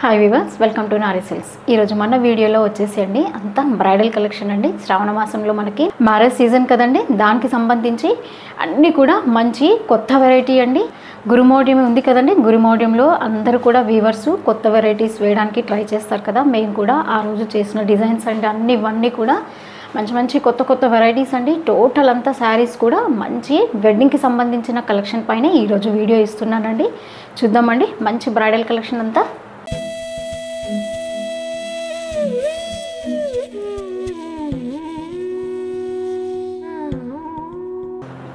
Hi viewers, welcome to Nari silks. ఈరోజు మన వీడియోలో వచ్చేసేయండి అంతా బ్రైడల్ కలెక్షన్ అండి. శ్రావణ మాసంలో మనకి మ్యారేజ్ సీజన్ కదండి, దానికి సంబంధించి అన్నీ కూడా మంచి కొత్త వెరైటీ అండి. గురుమౌఢ్యం ఉంది కదండి, గురుమౌఢ్యంలో అందరూ కూడా వీవర్స్ కొత్త వెరైటీస్ వేయడానికి ట్రై చేస్తారు కదా. మేము కూడా ఆ రోజు చేసిన డిజైన్స్ అండి ఇవన్నీ కూడా మంచి మంచి కొత్త వెరైటీస్ అండి. టోటల్ అంతా శారీస్ కూడా మంచి వెడ్డింగ్కి సంబంధించిన కలెక్షన్ పైన ఈరోజు వీడియో ఇస్తున్నానండి. చూద్దామండి మంచి బ్రైడల్ కలెక్షన్ అంతా.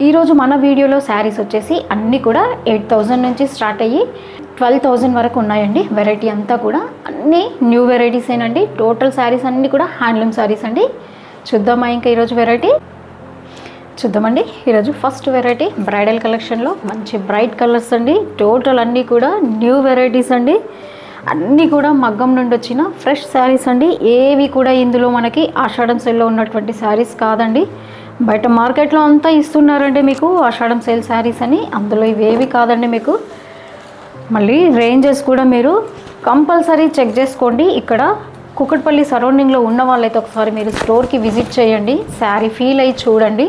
ఈరోజు మన వీడియోలో శారీస్ వచ్చేసి అన్నీ కూడా 8,000 నుంచి స్టార్ట్ అయ్యి 12,000 వరకు ఉన్నాయండి. వెరైటీ అంతా కూడా అన్నీ న్యూ వెరైటీస్ ఏనండి. టోటల్ శారీస్ అన్నీ కూడా హ్యాండ్లూమ్ శారీస్ అండి. చూద్దామా ఇంకా ఈరోజు వెరైటీ చూద్దామండి. ఈరోజు ఫస్ట్ వెరైటీ బ్రైడల్ కలెక్షన్లో మంచి బ్రైట్ కలర్స్ అండి. టోటల్ అన్నీ కూడా న్యూ వెరైటీస్ అండి. అన్నీ కూడా మగ్గం నుండి వచ్చిన ఫ్రెష్ శారీస్ అండి. ఏవి కూడా ఇందులో మనకి ఆషాఢం సేల్లో ఉన్నటువంటి శారీస్ కాదండి. బయట మార్కెట్లో అంతా ఇస్తున్నారండి మీకు ఆషాఢం సేల్ శారీస్ అని, అందులో ఇవేవి కాదండి. మీకు మళ్ళీ రేంజెస్ కూడా మీరు కంపల్సరీ చెక్ చేసుకోండి. ఇక్కడ కుకట్పల్లి సరౌండింగ్లో ఉన్న వాళ్ళైతే ఒకసారి మీరు స్టోర్కి విజిట్ చేయండి, శారీ ఫీల్ అయ్యి చూడండి.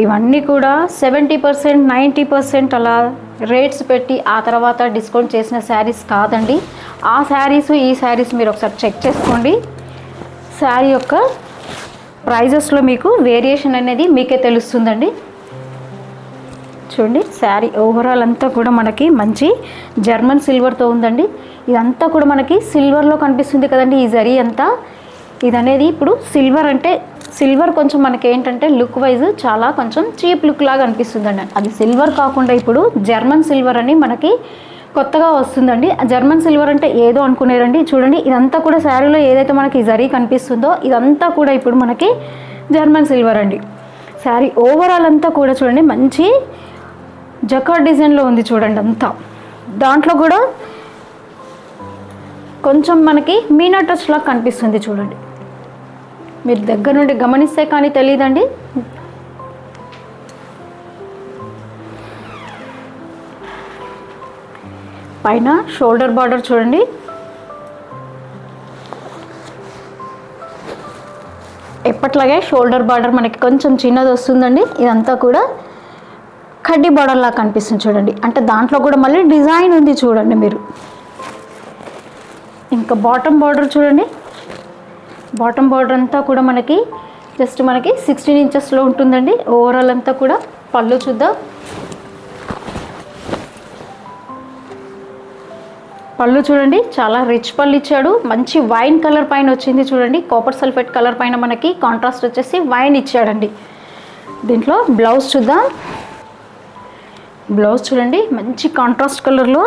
ఇవన్నీ కూడా 70%, 90% అలా రేట్స్ పెట్టి ఆ తర్వాత డిస్కౌంట్ చేసిన శారీస్ కాదండి. ఆ శారీస్ ఈ శారీస్ మీరు ఒకసారి చెక్ చేసుకోండి. శారీ యొక్క ప్రైజెస్లో మీకు వేరియేషన్ అనేది మీకే తెలుస్తుందండి. చూడండి, శారీ ఓవరాల్ అంతా కూడా మనకి మంచి జర్మన్ సిల్వర్తో ఉందండి. ఇదంతా కూడా మనకి సిల్వర్లో కనిపిస్తుంది కదండి. ఈ జరీ అంతా ఇది అనేది ఇప్పుడు సిల్వర్ అంటే సిల్వర్ కొంచెం మనకి ఏంటంటే లుక్ వైజ్ చాలా కొంచెం చీప్ లుక్ లాగా అనిపిస్తుందండి. అది సిల్వర్ కాకుండా ఇప్పుడు జర్మన్ సిల్వర్ అని మనకి కొత్తగా వస్తుందండి. జర్మన్ సిల్వర్ అంటే ఏదో అనుకునేరండి. చూడండి, ఇదంతా కూడా శారీలో ఏదైతే మనకి జరీ కనిపిస్తుందో ఇదంతా కూడా ఇప్పుడు మనకి జర్మన్ సిల్వర్ అండి. శారీ ఓవరాల్ అంతా కూడా చూడండి మంచి జకార్డ్ డిజైన్లో ఉంది చూడండి అంతా. దాంట్లో కూడా కొంచెం మనకి మీనా టచ్ లాగా కనిపిస్తుంది చూడండి. మీరు దగ్గర నుండి గమనిస్తే కానీ తెలియదండి. పైన షోల్డర్ బార్డర్ చూడండి, ఎప్పట్లాగే షోల్డర్ బార్డర్ మనకి కొంచెం చిన్నది వస్తుందండి. ఇదంతా కూడా కడ్డీ బార్డర్ లాగా కనిపిస్తుంది చూడండి. అంటే దాంట్లో కూడా మళ్ళీ డిజైన్ ఉంది చూడండి మీరు. ఇంకా బాటమ్ బార్డర్ చూడండి, బాటమ్ బార్డర్ అంతా కూడా మనకి జస్ట్ మనకి 16 ఇంచెస్లో ఉంటుందండి. ఓవరాల్ అంతా కూడా పళ్ళు చూద్దాం. పళ్ళు చూడండి, చాలా రిచ్ పళ్ళు ఇచ్చాడు. మంచి వైన్ కలర్ పైన వచ్చింది చూడండి. కాపర్ సల్ఫేట్ కలర్ పైన మనకి కాంట్రాస్ట్ వచ్చేసి వైన్ ఇచ్చాడండి. దీంట్లో బ్లౌజ్ చూద్దాం. బ్లౌజ్ చూడండి మంచి కాంట్రాస్ట్ కలర్లో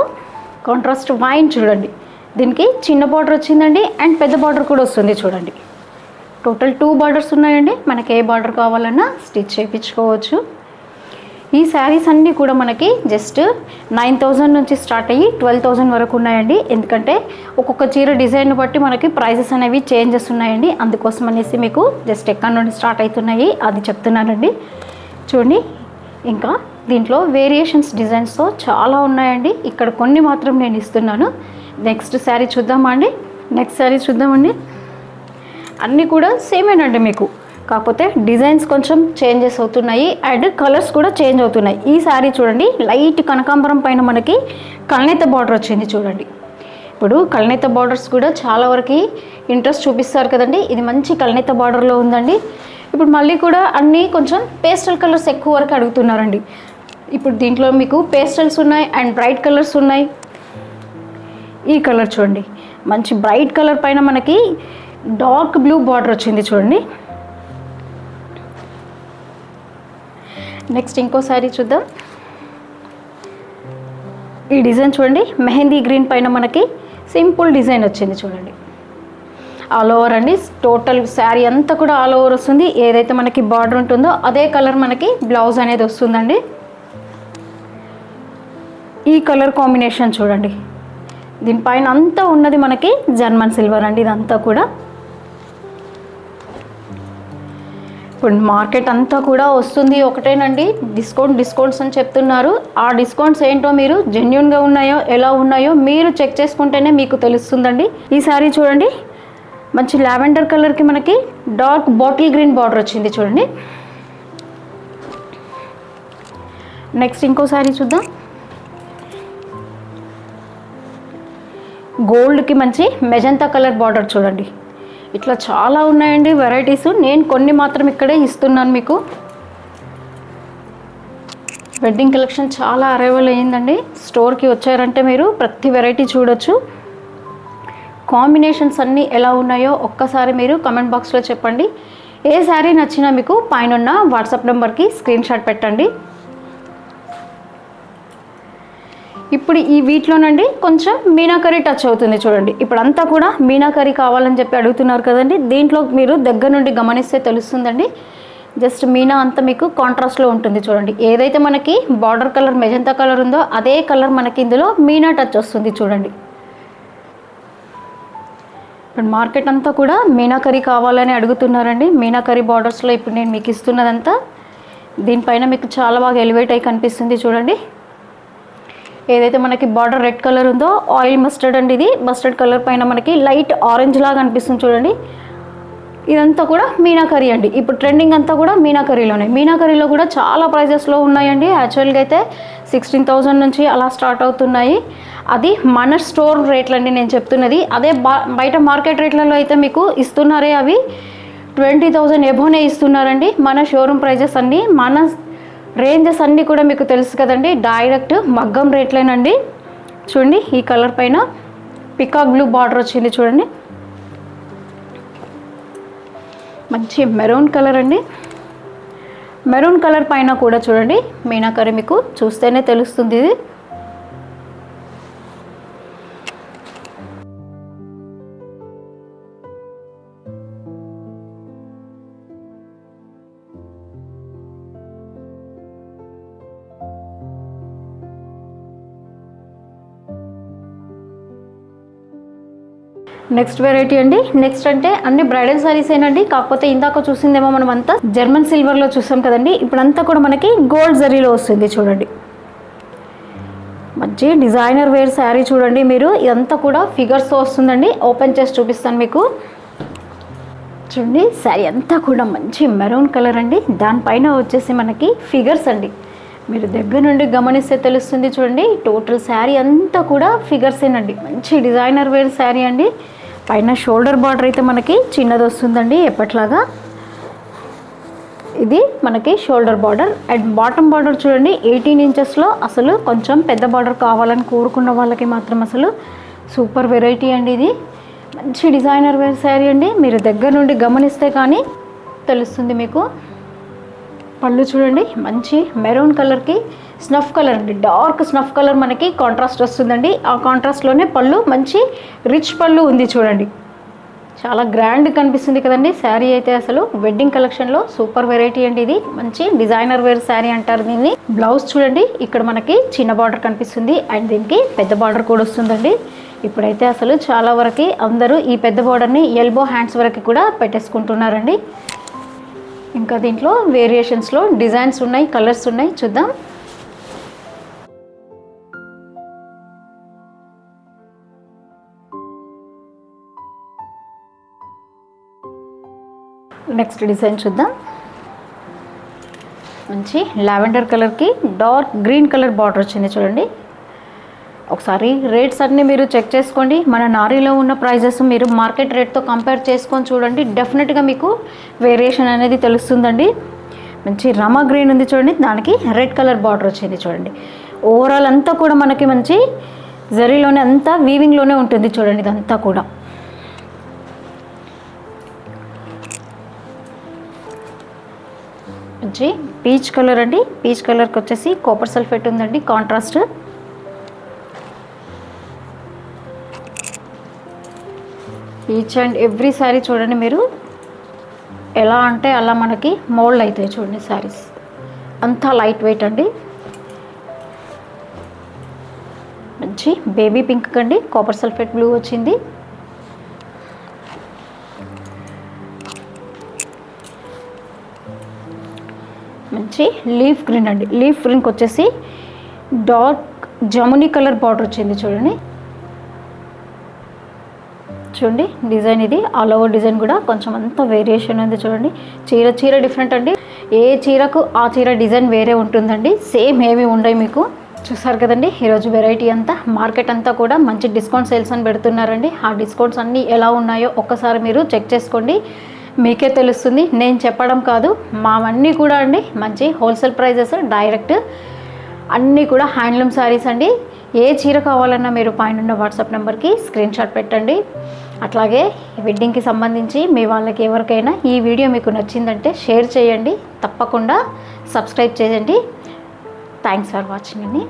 కాంట్రాస్ట్ వైన్ చూడండి. దీనికి చిన్న బార్డర్ వచ్చిందండి అండ్ పెద్ద బార్డర్ కూడా వస్తుంది చూడండి. టోటల్ 2 బార్డర్స్ ఉన్నాయండి. మనకి ఏ బార్డర్ కావాలన్నా స్టిచ్ చేయించుకోవచ్చు. ఈ శారీస్ అన్నీ కూడా మనకి జస్ట్ 9,000 నుంచి స్టార్ట్ అయ్యి 12,000 వరకు ఉన్నాయండి. ఎందుకంటే ఒక్కొక్క చీర డిజైన్ బట్టి మనకి ప్రైజెస్ అనేవి చేంజెస్ ఉన్నాయండి. అందుకోసం అనేసి మీకు జస్ట్ ఎక్కడి నుండి స్టార్ట్ అవుతున్నాయి అది చెప్తున్నానండి. చూడండి, ఇంకా దీంట్లో వేరియేషన్స్ డిజైన్స్తో చాలా ఉన్నాయండి. ఇక్కడ కొన్ని మాత్రం నేను ఇస్తున్నాను. నెక్స్ట్ శారీ చూద్దామా అండి. నెక్స్ట్ శారీ చూద్దామండి. అన్నీ కూడా సేమేనండి మీకు, కాకపోతే డిజైన్స్ కొంచెం చేంజెస్ అవుతున్నాయి అండ్ కలర్స్ కూడా చేంజ్ అవుతున్నాయి. ఈ శారీ చూడండి లైట్ కనకాంబరం పైన మనకి కల్నేత బార్డర్ వచ్చింది చూడండి. ఇప్పుడు కల్నేత బార్డర్స్ కూడా చాలా వరకు ఇంట్రెస్ట్ చూపిస్తారు కదండి. ఇది మంచి కల్నేత బార్డర్లో ఉందండి. ఇప్పుడు మళ్ళీ కూడా అన్నీ కొంచెం పేస్టల్ కలర్స్ ఎక్కువ వరకు అడుగుతున్నారండి. ఇప్పుడు దీంట్లో మీకు పేస్టల్స్ ఉన్నాయి అండ్ బ్రైట్ కలర్స్ ఉన్నాయి. ఈ కలర్ చూడండి మంచి బ్రైట్ కలర్ పైన మనకి డార్క్ బ్లూ బార్డర్ వచ్చింది చూడండి. నెక్స్ట్ ఇంకో శారీ చూద్దాం. ఈ డిజైన్ చూడండి మెహందీ గ్రీన్ పైన మనకి సింపుల్ డిజైన్ వచ్చింది చూడండి. ఆల్ ఓవర్ అండి. టోటల్ శారీ అంతా కూడా ఆల్ ఓవర్ వస్తుంది. ఏదైతే మనకి బార్డర్ ఉంటుందో అదే కలర్ మనకి బ్లౌజ్ అనేది వస్తుందండి. ఈ కలర్ కాంబినేషన్ చూడండి. దీనిపైన అంతా ఉన్నది మనకి జర్మన్ సిల్వర్ అండి. ఇదంతా కూడా ఇప్పుడు మార్కెట్ అంతా కూడా వస్తుంది ఒకటేనండి, డిస్కౌంట్స్ అని చెప్తున్నారు. ఆ డిస్కౌంట్స్ ఏంటో మీరు జెన్యూన్గా ఉన్నాయో ఎలా ఉన్నాయో మీరు చెక్ చేసుకుంటేనే మీకు తెలుస్తుందండి. ఈ సారీ చూడండి, మంచి లావెండర్ కలర్కి మనకి డార్క్ బాటిల్ గ్రీన్ బార్డర్ వచ్చింది చూడండి. నెక్స్ట్ ఇంకో సారీ చూద్దాం. గోల్డ్కి మంచి మెజంతా కలర్ బార్డర్ చూడండి. ఇట్లా చాలా ఉన్నాయండి వెరైటీస్. నేను కొన్ని మాత్రం ఇక్కడే ఇస్తున్నాను మీకు. వెడ్డింగ్ కలెక్షన్ చాలా అరైవల్ అయ్యిందండి. స్టోర్కి వచ్చారంటే మీరు ప్రతి వెరైటీ చూడొచ్చు. కాంబినేషన్స్ అన్నీ ఎలా ఉన్నాయో ఒక్కసారి మీరు కమెంట్ బాక్స్లో చెప్పండి. ఏ శారీ నచ్చినా మీకు పైన వాట్సాప్ నెంబర్కి స్క్రీన్ షాట్ పెట్టండి. ఇప్పుడు ఈ వీటిలోనండి కొంచెం మీనాకరీ టచ్ అవుతుంది చూడండి. ఇప్పుడు అంతా కూడా మీనాకరీ కావాలని చెప్పి అడుగుతున్నారు కదండి. దీంట్లో మీరు దగ్గర నుండి గమనిస్తే తెలుస్తుందండి. జస్ట్ మీనా అంతా మీకు కాంట్రాస్ట్లో ఉంటుంది చూడండి. ఏదైతే మనకి బార్డర్ కలర్ మెజంతా కలర్ ఉందో అదే కలర్ మనకి ఇందులో మీనా టచ్ వస్తుంది చూడండి. ఇప్పుడు మార్కెట్ అంతా కూడా మీనాకరీ కావాలని అడుగుతున్నారండి. మీనాకరీ బార్డర్స్లో ఇప్పుడు నేను మీకు ఇస్తున్నదంతా దీనిపైన మీకు చాలా బాగా ఎలివేట్ అయి కనిపిస్తుంది చూడండి. ఏదైతే మనకి బార్డర్ రెడ్ కలర్ ఉందో ఆయిల్ మస్టర్డ్ అండి, ఇది మస్టర్డ్ కలర్ పైన మనకి లైట్ ఆరెంజ్ లాగా అనిపిస్తుంది చూడండి. ఇదంతా కూడా మీనాకరీ అండి. ఇప్పుడు ట్రెండింగ్ అంతా కూడా మీనాకరీలోనే. మీనాకరీలో కూడా చాలా ప్రైజెస్లో ఉన్నాయండి. యాక్చువల్గా అయితే 16,000 నుంచి అలా స్టార్ట్ అవుతున్నాయి. అది మన స్టోర్ రేట్లండి నేను చెప్తున్నది. అదే బయట మార్కెట్ రేట్లలో అయితే మీకు ఇస్తున్నారే అవి 20,000 ఎబోనే ఇస్తున్నారండి. మన షోరూమ్ ప్రైజెస్ అన్నీ, మన రేంజెస్ అన్నీ కూడా మీకు తెలుసు కదండి. డైరెక్ట్ మగ్గం రేట్లేనండి. చూడండి ఈ కలర్ పైన పికాక్ బ్లూ బార్డర్ వచ్చింది చూడండి. మంచి మెరూన్ కలర్ అండి. మెరూన్ కలర్ పైన కూడా చూడండి మీనాకరీ మీకు చూస్తేనే తెలుస్తుంది ఇది. నెక్స్ట్ వెరైటీ అండి. నెక్స్ట్ అంటే అన్ని బ్రైడల్ సారీస్ ఏనండి. కాకపోతే ఇందాక చూసిందేమో మనం అంతా జర్మన్ సిల్వర్లో చూసాం కదండి. ఇప్పుడంతా కూడా మనకి గోల్డ్ జరీలో వస్తుంది చూడండి. మంచి డిజైనర్ వేర్ శారీ చూడండి మీరు. ఇదంతా కూడా ఫిగర్స్తో వస్తుందండి. ఓపెన్ చేసి చూపిస్తాను మీకు. చూడండి శారీ అంతా కూడా మంచి మెరూన్ కలర్ అండి. దానిపైన వచ్చేసి మనకి ఫిగర్స్ అండి. మీరు దగ్గర నుండి గమనిస్తే తెలుస్తుంది చూడండి. టోటల్ శారీ అంతా కూడా ఫిగర్సేనండి. మంచి డిజైనర్ వేర్ శారీ అండి. పైన షోల్డర్ బార్డర్ అయితే మనకి చిన్నది వస్తుందండి ఎప్పట్లాగా. ఇది మనకి shoulder border. And bottom border చూడండి 18 ఇంచెస్లో. అసలు కొంచెం పెద్ద బార్డర్ కావాలని కోరుకున్న వాళ్ళకి మాత్రం అసలు సూపర్ వెరైటీ అండి. ఇది మంచి డిజైనర్ వేర్ శారీ అండి. మీరు దగ్గర నుండి గమనిస్తే కానీ తెలుస్తుంది మీకు. పళ్ళు చూడండి మంచి మెరూన్ కలర్కి స్నఫ్ కలర్ అండి. డార్క్ స్నఫ్ కలర్ మనకి కాంట్రాస్ట్ వస్తుందండి. ఆ కాంట్రాస్ట్లోనే పళ్ళు మంచి రిచ్ పళ్ళు ఉంది చూడండి. చాలా గ్రాండ్ కనిపిస్తుంది కదండి శారీ అయితే. అసలు వెడ్డింగ్ కలెక్షన్లో సూపర్ వెరైటీ అండి. ఇది మంచి డిజైనర్ వేర్ శారీ అంటారు దీన్ని. బ్లౌజ్ చూడండి ఇక్కడ మనకి చిన్న బార్డర్ కనిపిస్తుంది. అండ్ దీనికి పెద్ద బార్డర్ కూడా వస్తుందండి. ఇప్పుడైతే అసలు చాలా వరకు అందరూ ఈ పెద్ద బార్డర్ని ఎల్బో హ్యాండ్స్ వరకు కూడా పెట్టేసుకుంటున్నారండి. ఇంకా దీంట్లో వేరియేషన్స్లో డిజైన్స్ ఉన్నాయి, కలర్స్ ఉన్నాయి, చూద్దాం. నెక్స్ట్ డిజైన్ చూద్దాం. మంచి లావెండర్ కలర్కి డార్క్ గ్రీన్ కలర్ బార్డర్ వచ్చింది చూడండి. ఒకసారి రేట్స్ అన్నీ మీరు చెక్ చేసుకోండి. మన నారీలో ఉన్న ప్రైజెస్ మీరు మార్కెట్ రేట్తో కంపేర్ చేసుకొని చూడండి. డెఫినెట్గా మీకు వేరియేషన్ అనేది తెలుస్తుందండి. మంచి రమా గ్రీన్ ఉంది చూడండి. దానికి రెడ్ కలర్ బార్డర్ వచ్చింది చూడండి. ఓవరాల్ అంతా కూడా మనకి మంచి జరీలోనే అంతా వీవింగ్లోనే ఉంటుంది చూడండి. ఇదంతా కూడా మంచి పీచ్ కలర్ అండి. పీచ్ కలర్కి వచ్చేసి కాపర్ సల్ఫేట్ ఉందండి contrast. Each and every sari చూడండి మీరు ఎలా అంటే అలా మనకి మోల్డ్ అవుతాయి చూడండి. శారీస్ అంతా లైట్ వెయిట్ అండి. మంచి బేబీ పింక్ అండి, కాపర్ సల్ఫేట్ బ్లూ వచ్చింది. మంచి లీఫ్ గ్రీన్ అండి. లీఫ్ గ్రీన్కి వచ్చేసి డార్క్ జమునీ కలర్ బార్డర్ వచ్చింది చూడండి. చూడండి డిజైన్ ఇది ఆల్ ఓవర్ డిజైన్ కూడా కొంచెం అంత వేరియేషన్ ఉంది చూడండి. చీర డిఫరెంట్ అండి. ఏ చీరకు ఆ చీర డిజైన్ వేరే ఉంటుందండి. సేమ్ ఏమి ఉండవు మీకు. చూసారు కదండి ఈరోజు వెరైటీ అంతా. మార్కెట్ అంతా కూడా మంచి డిస్కౌంట్ సేల్స్ అని పెడుతున్నారండి. ఆ డిస్కౌంట్స్ అన్నీ ఎలా ఉన్నాయో ఒక్కసారి మీరు చెక్ చేసుకోండి, మీకే తెలుస్తుంది. నేను చెప్పడం కాదు, మావన్నీ కూడా అండి మంచి హోల్సేల్ ప్రైజెస్, డైరెక్ట్ అన్నీ కూడా హ్యాండ్లూమ్ శారీస్ అండి. ఏ చీర కావాలన్నా మీరు పైన ఉన్న వాట్సాప్ నెంబర్కి స్క్రీన్ షాట్ పెట్టండి. అట్లాగే వెడ్డింగ్కి సంబంధించి మీ వాళ్ళకి ఎవరికైనా ఈ వీడియో మీకు నచ్చిందంటే షేర్ చేయండి, తప్పకుండా సబ్స్క్రైబ్ చేయండి. థ్యాంక్స్ ఫర్ వాచింగ్ అండి.